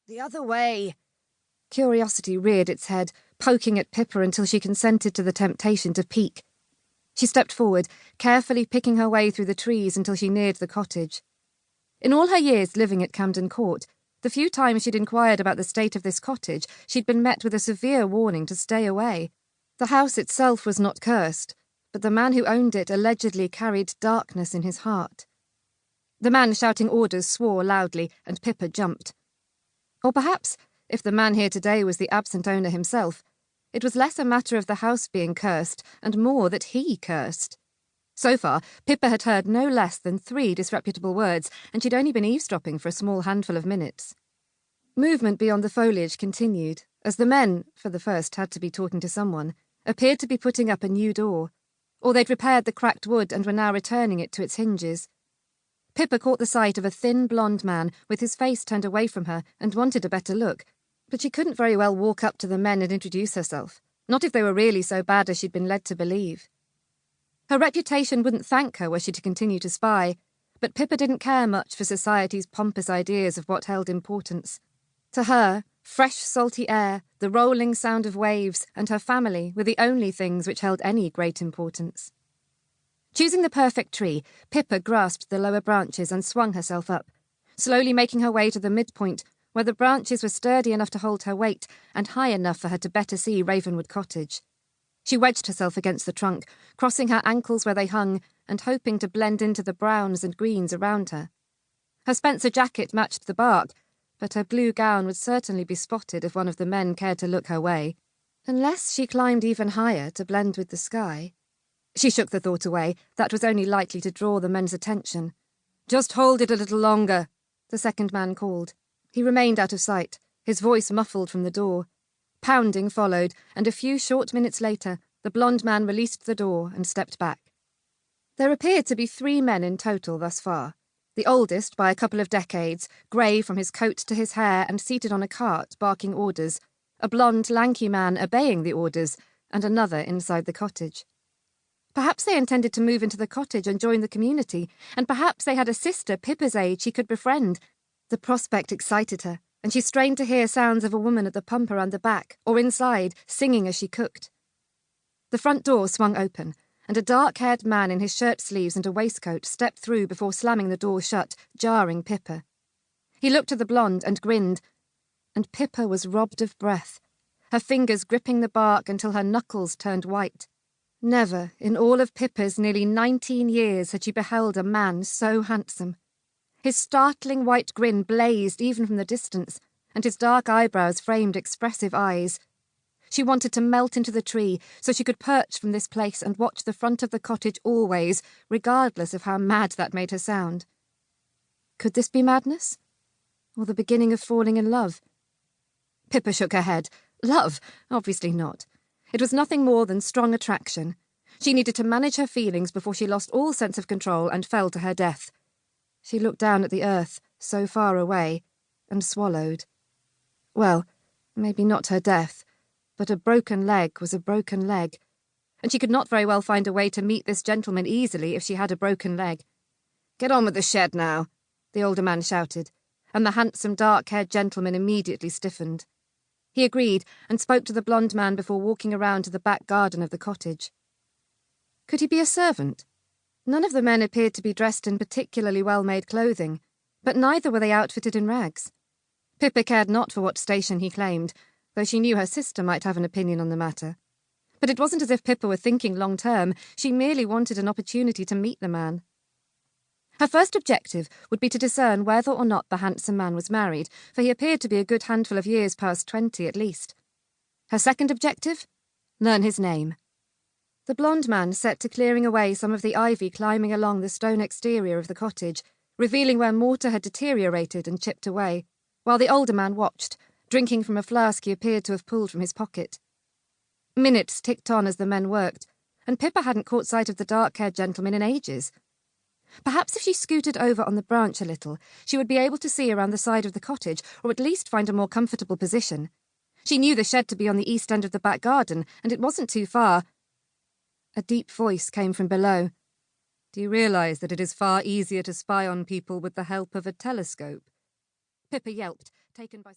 "The other way." Curiosity reared its head, poking at Pippa until she consented to the temptation to peek. She stepped forward, carefully picking her way through the trees until she neared the cottage. In all her years living at Camden Court, the few times she'd inquired about the state of this cottage, she'd been met with a severe warning to stay away. The house itself was not cursed, but the man who owned it allegedly carried darkness in his heart. The man shouting orders swore loudly, and Pippa jumped. Or perhaps, if the man here today was the absent owner himself, it was less a matter of the house being cursed, and more that he cursed. So far, Pippa had heard no less than 3 disreputable words, and she'd only been eavesdropping for a small handful of minutes. Movement beyond the foliage continued, as the men, for the first had to be talking to someone, appeared to be putting up a new door, or they'd repaired the cracked wood and were now returning it to its hinges. Pippa caught the sight of a thin blonde man with his face turned away from her and wanted a better look, but she couldn't very well walk up to the men and introduce herself, not if they were really so bad as she'd been led to believe. Her reputation wouldn't thank her were she to continue to spy, but Pippa didn't care much for society's pompous ideas of what held importance. To her, fresh salty air, the rolling sound of waves, and her family were the only things which held any great importance. Choosing the perfect tree, Pippa grasped the lower branches and swung herself up, slowly making her way to the midpoint, where the branches were sturdy enough to hold her weight and high enough for her to better see Ravenwood Cottage. She wedged herself against the trunk, crossing her ankles where they hung and hoping to blend into the browns and greens around her. Her Spencer jacket matched the bark, but her blue gown would certainly be spotted if one of the men cared to look her way, unless she climbed even higher to blend with the sky. She shook the thought away. That was only likely to draw the men's attention. "Just hold it a little longer," the second man called. He remained out of sight, his voice muffled from the door. Pounding followed, and a few short minutes later, the blonde man released the door and stepped back. There appeared to be 3 men in total thus far. The oldest by a couple of decades, grey from his coat to his hair and seated on a cart barking orders, a blonde, lanky man obeying the orders, and another inside the cottage. Perhaps they intended to move into the cottage and join the community, and perhaps they had a sister Pippa's age she could befriend. The prospect excited her, and she strained to hear sounds of a woman at the pump around the back, or inside, singing as she cooked. The front door swung open, and a dark-haired man in his shirt sleeves and a waistcoat stepped through before slamming the door shut, jarring Pippa. He looked at the blonde and grinned, and Pippa was robbed of breath, her fingers gripping the bark until her knuckles turned white. Never, in all of Pippa's nearly 19 years, had she beheld a man so handsome. His startling white grin blazed even from the distance, and his dark eyebrows framed expressive eyes. She wanted to melt into the tree so she could perch from this place and watch the front of the cottage always, regardless of how mad that made her sound. Could this be madness? Or the beginning of falling in love? Pippa shook her head. Love? Obviously not. It was nothing more than strong attraction. She needed to manage her feelings before she lost all sense of control and fell to her death. She looked down at the earth, so far away, and swallowed. Well, maybe not her death, but a broken leg was a broken leg, and she could not very well find a way to meet this gentleman easily if she had a broken leg. "Get on with the shed now," the older man shouted, and the handsome dark-haired gentleman immediately stiffened. He agreed and spoke to the blonde man before walking around to the back garden of the cottage. Could he be a servant? None of the men appeared to be dressed in particularly well-made clothing, but neither were they outfitted in rags. Pippa cared not for what station he claimed, though she knew her sister might have an opinion on the matter. But it wasn't as if Pippa were thinking long-term, she merely wanted an opportunity to meet the man. Her first objective would be to discern whether or not the handsome man was married, for he appeared to be a good handful of years past 20 at least. Her second objective? Learn his name. The blonde man set to clearing away some of the ivy climbing along the stone exterior of the cottage, revealing where mortar had deteriorated and chipped away, while the older man watched, drinking from a flask he appeared to have pulled from his pocket. Minutes ticked on as the men worked, and Pippa hadn't caught sight of the dark-haired gentleman in ages. Perhaps if she scooted over on the branch a little, she would be able to see around the side of the cottage, or at least find a more comfortable position. She knew the shed to be on the east end of the back garden, and it wasn't too far. A deep voice came from below. "Do you realise that it is far easier to spy on people with the help of a telescope?" Pippa yelped, taken by surprise.